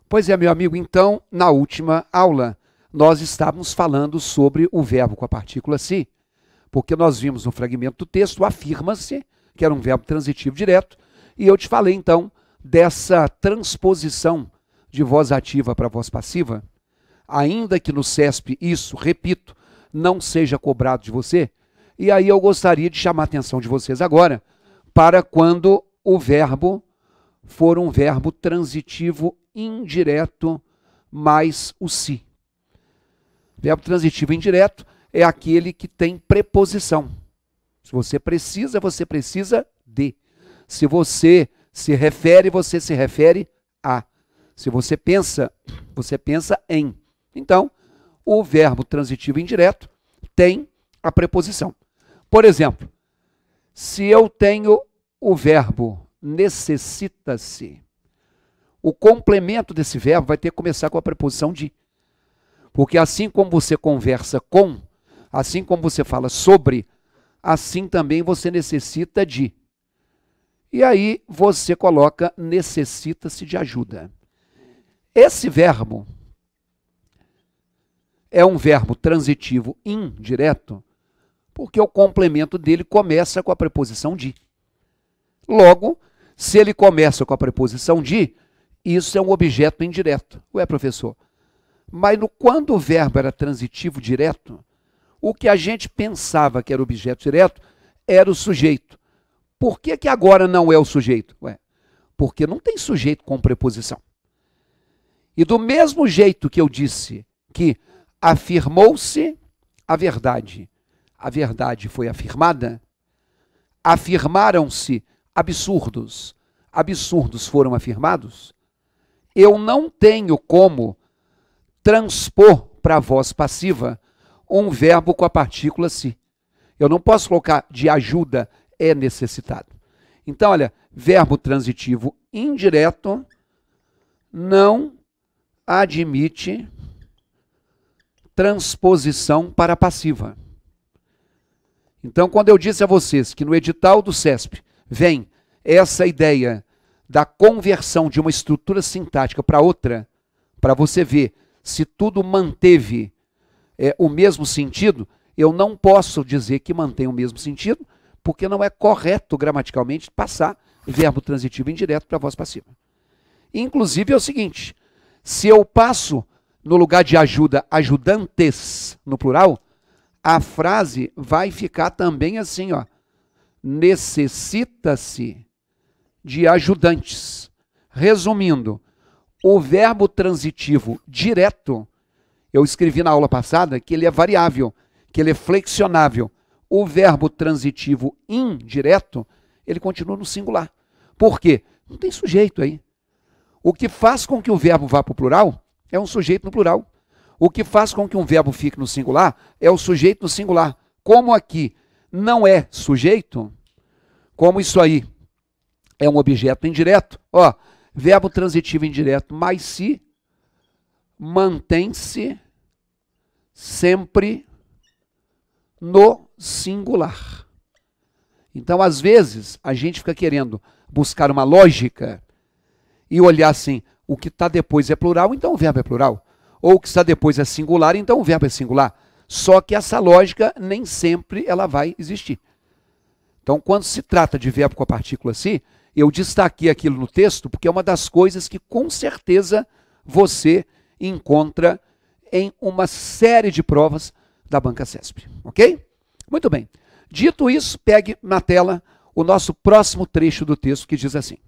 Pois é, meu amigo, então, na última aula, nós estávamos falando sobre o verbo com a partícula se, porque nós vimos no fragmento do texto, afirma-se, que era um verbo transitivo direto, e eu te falei, então, dessa transposição de voz ativa para voz passiva, ainda que no CESP isso, repito, não seja cobrado de você, e aí eu gostaria de chamar a atenção de vocês agora para quando o verbo for um verbo transitivo indireto mais o se. Verbo transitivo indireto é aquele que tem preposição. Se você precisa de. Se você se refere a. Se você pensa em. Então, o verbo transitivo indireto tem a preposição. Por exemplo, se eu tenho o verbo necessita-se, o complemento desse verbo vai ter que começar com a preposição de. Porque assim como você conversa com, assim como você fala sobre, assim também você necessita de. E aí você coloca necessita-se de ajuda. Esse verbo é um verbo transitivo indireto, porque o complemento dele começa com a preposição de. Logo, se ele começa com a preposição de, isso é um objeto indireto. Ué, professor, mas quando o verbo era transitivo direto, o que a gente pensava que era objeto direto era o sujeito. Por que que agora não é o sujeito? Ué, porque não tem sujeito com preposição. E do mesmo jeito que eu disse que afirmou-se a verdade foi afirmada, afirmaram-se absurdos, absurdos foram afirmados, eu não tenho como transpor para a voz passiva um verbo com a partícula se. Eu não posso colocar de ajuda é necessitado. Então, olha, verbo transitivo indireto não admite transposição para a passiva. Então, quando eu disse a vocês que no edital do CESP vem essa ideia da conversão de uma estrutura sintática para outra, para você ver se tudo manteve o mesmo sentido, eu não posso dizer que mantém o mesmo sentido, porque não é correto gramaticalmente passar verbo transitivo indireto para a voz passiva. Inclusive é o seguinte, se eu passo no lugar de ajuda, ajudantes no plural, a frase vai ficar também assim, ó. Necessita-se de ajudantes. Resumindo, o verbo transitivo direto, eu escrevi na aula passada que ele é variável, que ele é flexionável. O verbo transitivo indireto, ele continua no singular. Por quê? Não tem sujeito aí. O que faz com que o verbo vá para o plural é um sujeito no plural. O que faz com que um verbo fique no singular é o sujeito no singular. Como aqui não é sujeito, como isso aí é um objeto indireto, ó, verbo transitivo indireto, mais se mantém-se sempre no singular. Então, às vezes, a gente fica querendo buscar uma lógica e olhar assim, o que está depois é plural, então o verbo é plural. Ou o que está depois é singular, então o verbo é singular. Só que essa lógica nem sempre ela vai existir. Então, quando se trata de verbo com a partícula se, eu destaquei aquilo no texto, porque é uma das coisas que com certeza você encontra em uma série de provas da Banca CESP. Ok? Muito bem. Dito isso, pegue na tela o nosso próximo trecho do texto que diz assim.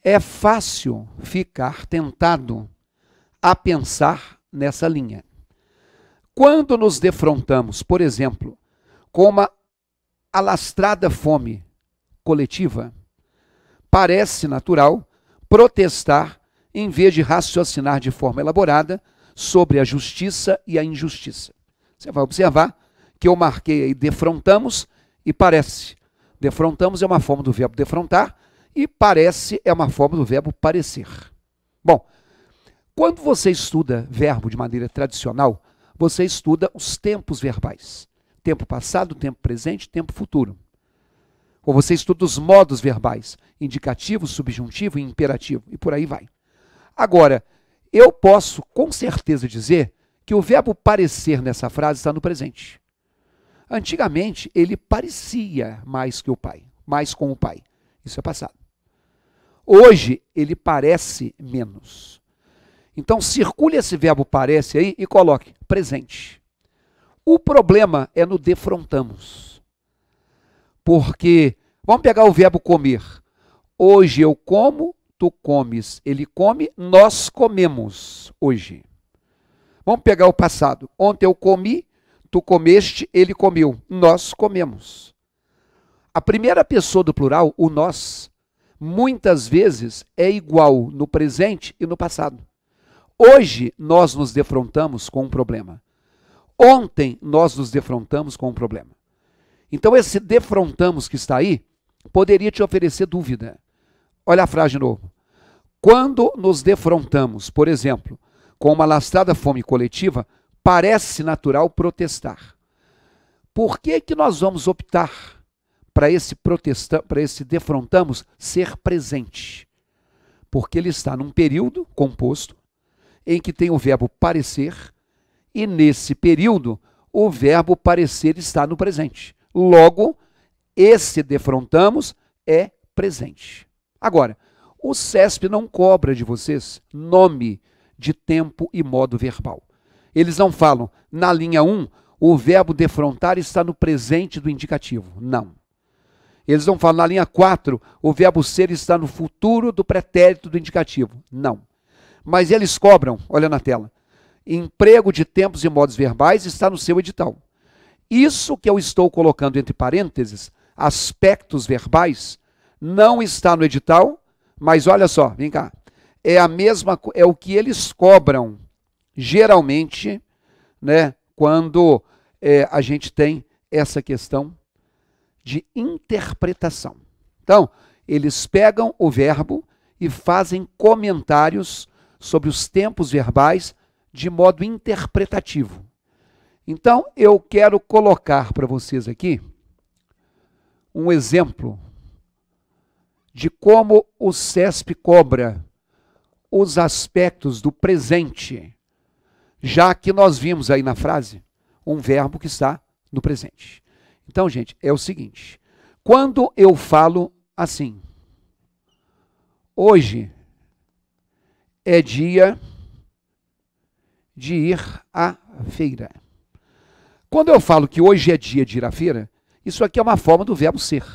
É fácil ficar tentado a pensar nessa linha. Quando nos defrontamos, por exemplo, com uma alastrada fome coletiva, parece natural protestar em vez de raciocinar de forma elaborada sobre a justiça e a injustiça. Você vai observar que eu marquei aí defrontamos e parece. Defrontamos é uma forma do verbo defrontar e parece é uma forma do verbo parecer. Bom, quando você estuda verbo de maneira tradicional, você estuda os tempos verbais. Tempo passado, tempo presente, tempo futuro. Ou você estuda os modos verbais, indicativo, subjuntivo e imperativo, e por aí vai. Agora, eu posso com certeza dizer que o verbo parecer nessa frase está no presente. Antigamente, ele parecia mais que o pai, mais com o pai. Isso é passado. Hoje, ele parece menos. Então, circule esse verbo parece aí e coloque presente. O problema é no defrontamos. Porque, vamos pegar o verbo comer. Hoje eu como, tu comes. Ele come, nós comemos hoje. Vamos pegar o passado. Ontem eu comi, tu comeste, ele comeu. Nós comemos. A primeira pessoa do plural, o nós, muitas vezes é igual no presente e no passado. Hoje nós nos defrontamos com um problema. Ontem nós nos defrontamos com um problema. Então esse defrontamos que está aí poderia te oferecer dúvida. Olha a frase de novo. Quando nos defrontamos, por exemplo, com uma lastrada fome coletiva, parece natural protestar. Por que que nós vamos optar para esse defrontamos ser presente? Porque ele está num período composto em que tem o verbo parecer e nesse período o verbo parecer está no presente. Logo, esse defrontamos é presente. Agora, o CESP não cobra de vocês nome de tempo e modo verbal. Eles não falam, na linha 1, o verbo defrontar está no presente do indicativo. Não. Eles não falam, na linha 4, o verbo ser está no futuro do pretérito do indicativo. Não. Mas eles cobram, olha na tela, emprego de tempos e modos verbais está no seu edital. Isso que eu estou colocando entre parênteses, aspectos verbais, não está no edital, mas olha só, vem cá. É o que eles cobram, geralmente, né, quando a gente tem essa questão de interpretação. Então, eles pegam o verbo e fazem comentários sobre os tempos verbais de modo interpretativo. Então, eu quero colocar para vocês aqui um exemplo de como o CESP cobra os aspectos do presente, já que nós vimos aí na frase um verbo que está no presente. Então, gente, é o seguinte, quando eu falo assim, hoje é dia de ir à feira. Quando eu falo que hoje é dia de ir à feira, isso aqui é uma forma do verbo ser.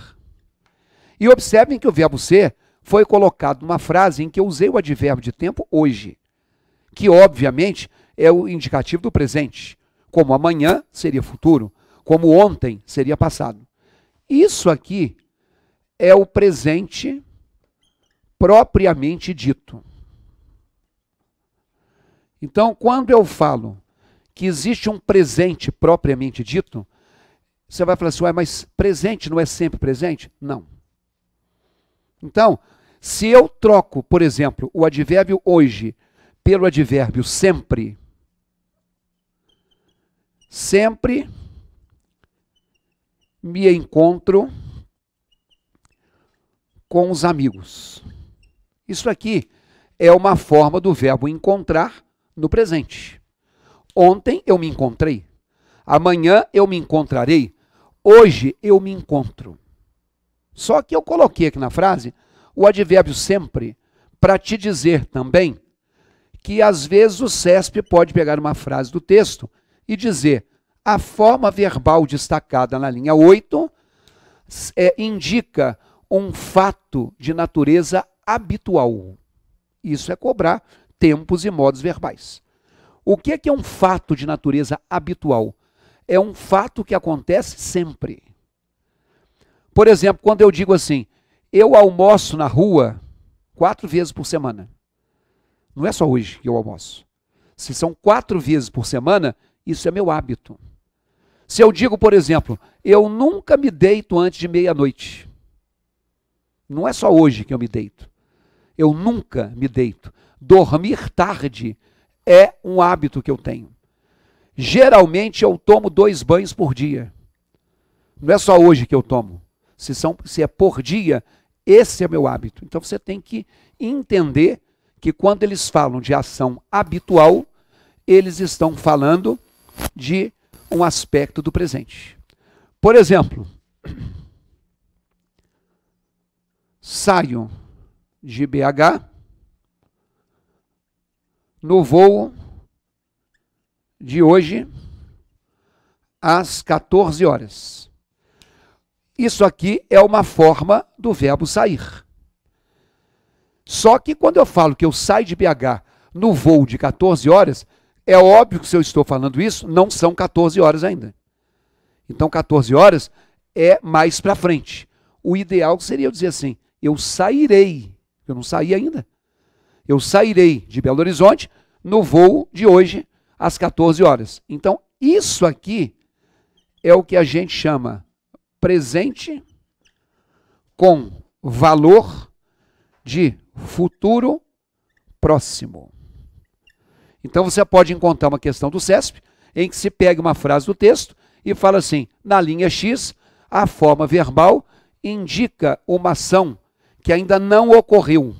E observem que o verbo ser foi colocado numa frase em que eu usei o advérbio de tempo hoje, que obviamente é o indicativo do presente, como amanhã seria futuro, como ontem seria passado. Isso aqui é o presente propriamente dito. Então, quando eu falo que existe um presente propriamente dito, você vai falar assim, ué, mas presente não é sempre presente? Não. Então, se eu troco, por exemplo, o advérbio hoje pelo advérbio sempre, sempre me encontro com os amigos. Isso aqui é uma forma do verbo encontrar no presente. Ontem eu me encontrei, amanhã eu me encontrarei, hoje eu me encontro. Só que eu coloquei aqui na frase o advérbio sempre para te dizer também que às vezes o CESP pode pegar uma frase do texto e dizer a forma verbal destacada na linha 8 indica um fato de natureza habitual. Isso é cobrar tempos e modos verbais. O que é um fato de natureza habitual? É um fato que acontece sempre. Por exemplo, quando eu digo assim, eu almoço na rua 4 vezes por semana. Não é só hoje que eu almoço. Se são 4 vezes por semana, isso é meu hábito. Se eu digo, por exemplo, eu nunca me deito antes de meia-noite. Não é só hoje que eu me deito. Eu nunca me deito. Dormir tarde é um hábito que eu tenho. Geralmente eu tomo 2 banhos por dia. Não é só hoje que eu tomo. Se é por dia, esse é meu hábito. Então você tem que entender que quando eles falam de ação habitual, eles estão falando de um aspecto do presente. Por exemplo, saio de BH no voo de hoje às 14 horas. Isso aqui é uma forma do verbo sair. Só que quando eu falo que eu saio de BH no voo de 14 horas, é óbvio que se eu estou falando isso, não são 14 horas ainda. Então 14 horas é mais para frente. O ideal seria eu dizer assim, eu sairei, eu não saí ainda, eu sairei de Belo Horizonte no voo de hoje às 14 horas. Então isso aqui é o que a gente chama presente com valor de futuro próximo. Então você pode encontrar uma questão do CESP em que se pega uma frase do texto e fala assim, na linha X, a forma verbal indica uma ação que ainda não ocorreu.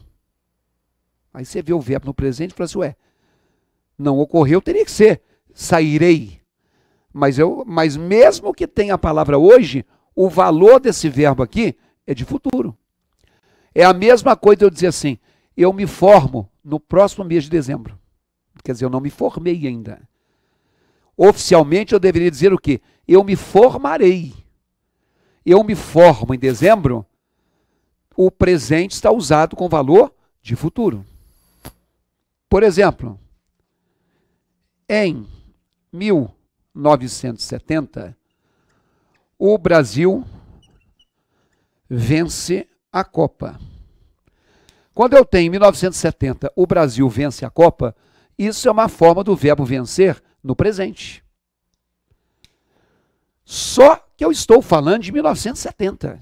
Aí você vê o verbo no presente e fala assim, ué, não ocorreu, teria que ser sairei. Mas mesmo que tenha a palavra hoje, o valor desse verbo aqui é de futuro. É a mesma coisa eu dizer assim, eu me formo no próximo mês de dezembro. Quer dizer, eu não me formei ainda. Oficialmente eu deveria dizer o quê? Eu me formarei. Eu me formo em dezembro, o presente está usado com valor de futuro. Por exemplo, em 1970, o Brasil vence a Copa. Quando eu tenho em 1970, o Brasil vence a Copa, isso é uma forma do verbo vencer no presente. Só que eu estou falando de 1970.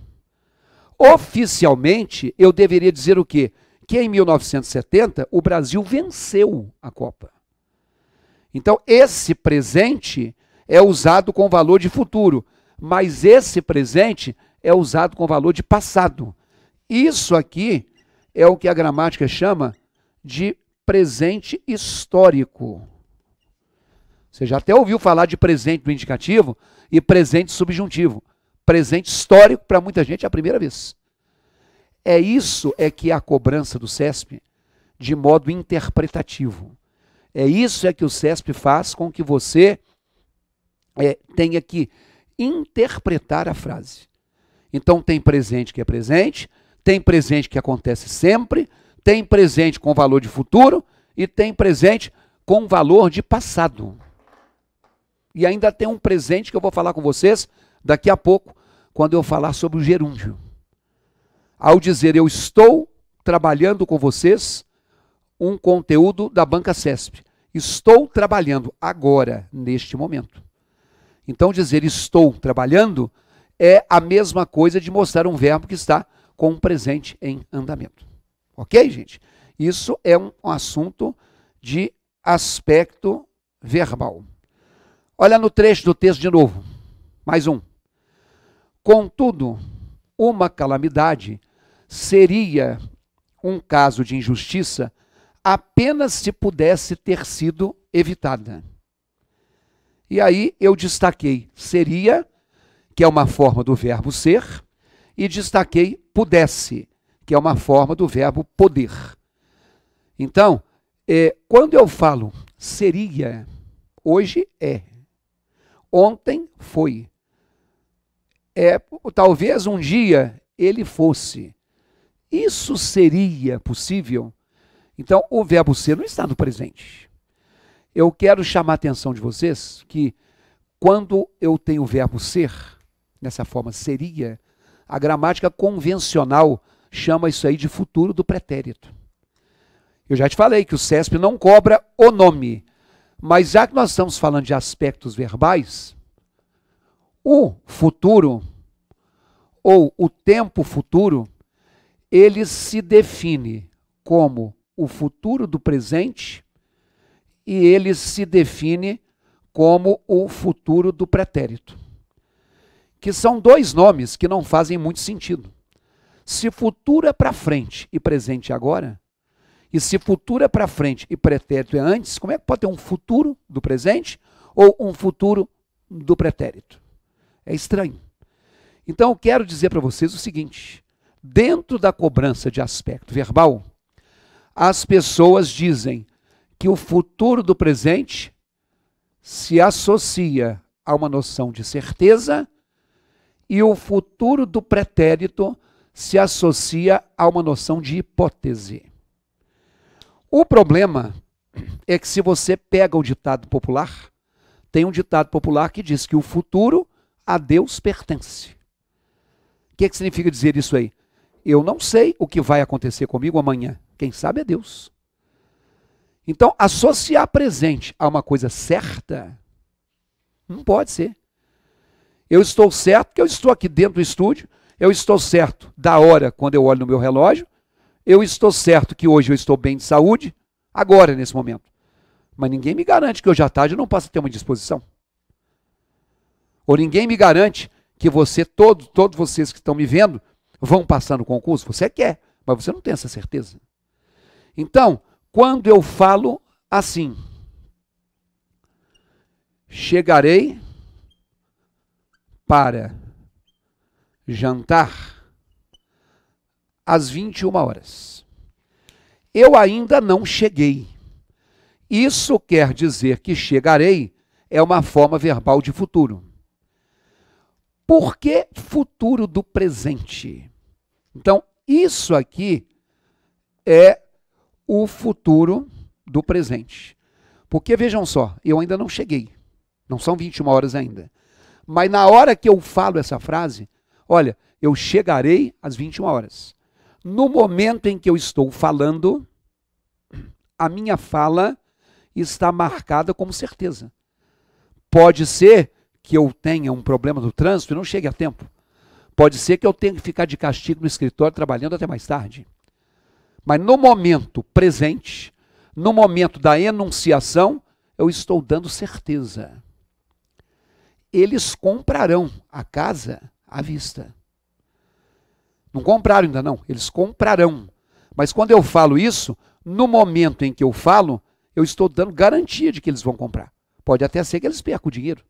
Oficialmente, eu deveria dizer o quê? Que em 1970, o Brasil venceu a Copa. Então, esse presente é usado com valor de futuro, mas esse presente é usado com valor de passado. Isso aqui é o que a gramática chama de presente histórico. Você já até ouviu falar de presente no indicativo e presente subjuntivo. Presente histórico, para muita gente, é a primeira vez. Isso é que é a cobrança do CESP de modo interpretativo. Isso é que o CESP faz com que você tenha que interpretar a frase. Então tem presente que é presente, tem presente que acontece sempre, tem presente com valor de futuro e tem presente com valor de passado. E ainda tem um presente que eu vou falar com vocês daqui a pouco, quando eu falar sobre o gerúndio. Ao dizer eu estou trabalhando com vocês um conteúdo da Banca CESP. Estou trabalhando agora, neste momento. Então dizer estou trabalhando é a mesma coisa de mostrar um verbo que está com um presente em andamento. Ok, gente? Isso é um assunto de aspecto verbal. Olha no trecho do texto de novo. Mais um. Contudo, uma calamidade seria um caso de injustiça apenas se pudesse ter sido evitada. E aí eu destaquei seria, que é uma forma do verbo ser, e destaquei pudesse, que é uma forma do verbo poder. Então, quando eu falo seria, hoje é, ontem foi, talvez um dia ele fosse, isso seria possível? Então, o verbo ser não está no presente. Eu quero chamar a atenção de vocês que quando eu tenho o verbo ser, nessa forma seria, a gramática convencional chama isso aí de futuro do pretérito. Eu já te falei que o CESP não cobra o nome, mas já que nós estamos falando de aspectos verbais, o futuro ou o tempo futuro, ele se define como o futuro do presente e ele se define como o futuro do pretérito. Que são dois nomes que não fazem muito sentido. Se futuro é para frente e presente agora, E se futuro é para frente e pretérito é antes, como é que pode ter um futuro do presente ou um futuro do pretérito? É estranho. Então eu quero dizer para vocês o seguinte: dentro da cobrança de aspecto verbal, as pessoas dizem que o futuro do presente se associa a uma noção de certeza e o futuro do pretérito se associa a uma noção de hipótese. O problema é que se você pega o ditado popular, tem um ditado popular que diz que o futuro a Deus pertence. O que significa dizer isso aí? Eu não sei o que vai acontecer comigo amanhã. Quem sabe é Deus. Então, associar presente a uma coisa certa, não pode ser. Eu estou certo que eu estou aqui dentro do estúdio, eu estou certo da hora quando eu olho no meu relógio, eu estou certo que hoje eu estou bem de saúde, agora, nesse momento. Mas ninguém me garante que hoje à tarde eu não possa ter uma disposição. Ou ninguém me garante que você, todos vocês que estão me vendo, vão passar no concurso. Você quer, mas você não tem essa certeza. Então, quando eu falo assim, chegarei para jantar às 21 horas. Eu ainda não cheguei. Isso quer dizer que chegarei é uma forma verbal de futuro. Por que futuro do presente? Então, isso aqui é o futuro do presente. Porque, vejam só, eu ainda não cheguei. Não são 21 horas ainda. Mas na hora que eu falo essa frase, olha, eu chegarei às 21 horas. No momento em que eu estou falando, a minha fala está marcada como certeza. Pode ser que eu tenha um problema no trânsito e não chegue a tempo. Pode ser que eu tenha que ficar de castigo no escritório trabalhando até mais tarde. Mas no momento presente, no momento da enunciação, eu estou dando certeza. Eles comprarão a casa à vista. Não compraram ainda não, eles comprarão. Mas quando eu falo isso, no momento em que eu falo, eu estou dando garantia de que eles vão comprar. Pode até ser que eles percam o dinheiro.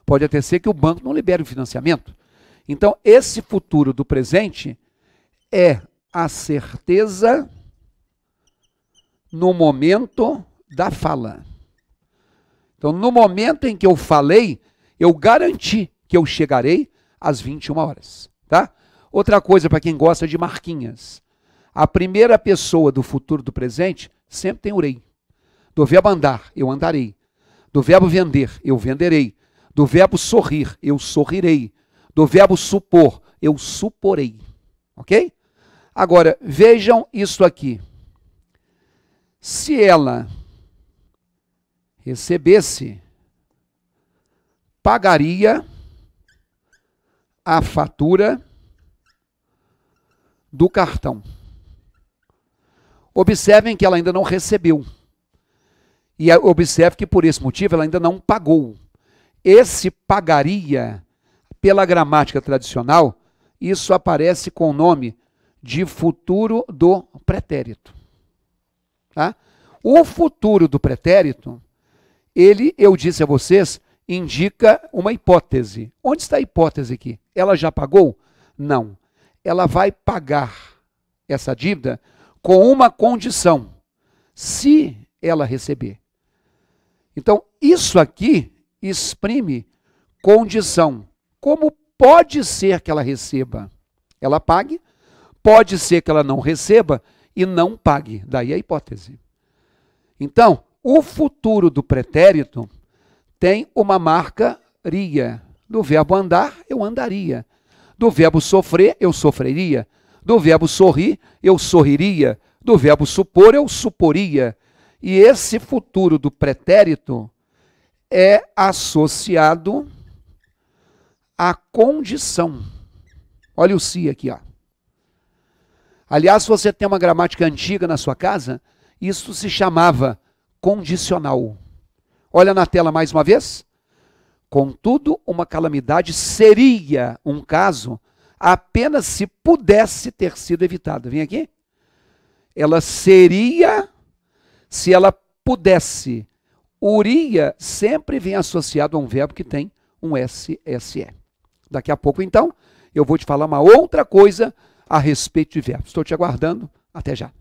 Pode até ser que o banco não libere o financiamento. Então, esse futuro do presente é a certeza no momento da fala. Então, no momento em que eu falei, eu garanti que eu chegarei às 21 horas. Tá? Outra coisa para quem gosta de marquinhas. A primeira pessoa do futuro do presente sempre tem urei. Do verbo andar, eu andarei. Do verbo vender, eu venderei. Do verbo sorrir, eu sorrirei. Do verbo supor, eu suporei. Ok? Agora, vejam isso aqui. Se ela recebesse, pagaria a fatura do cartão. Observem que ela ainda não recebeu. E observe que por esse motivo ela ainda não pagou. Esse pagaria, pela gramática tradicional, isso aparece com o nome de futuro do pretérito. Tá? O futuro do pretérito, ele, eu disse a vocês, indica uma hipótese. Onde está a hipótese aqui? Ela já pagou? Não. Ela vai pagar essa dívida com uma condição, se ela receber. Então, isso aqui exprime condição. Como pode ser que ela receba, ela pague, pode ser que ela não receba e não pague. Daí a hipótese. Então, o futuro do pretérito tem uma marcaria. Do verbo andar, eu andaria. Do verbo sofrer, eu sofreria. Do verbo sorrir, eu sorriria. Do verbo supor, eu suporia. E esse futuro do pretérito é associado à condição. Olha o se aqui, ó. Aliás, se você tem uma gramática antiga na sua casa, isso se chamava condicional. Olha na tela mais uma vez. Contudo, uma calamidade seria um caso apenas se pudesse ter sido evitada. Vem aqui. ela seria se ela pudesse. Uria sempre vem associado a um verbo que tem um SSE. Daqui a pouco, então, eu vou te falar uma outra coisa a respeito de verbos. Estou te aguardando. Até já.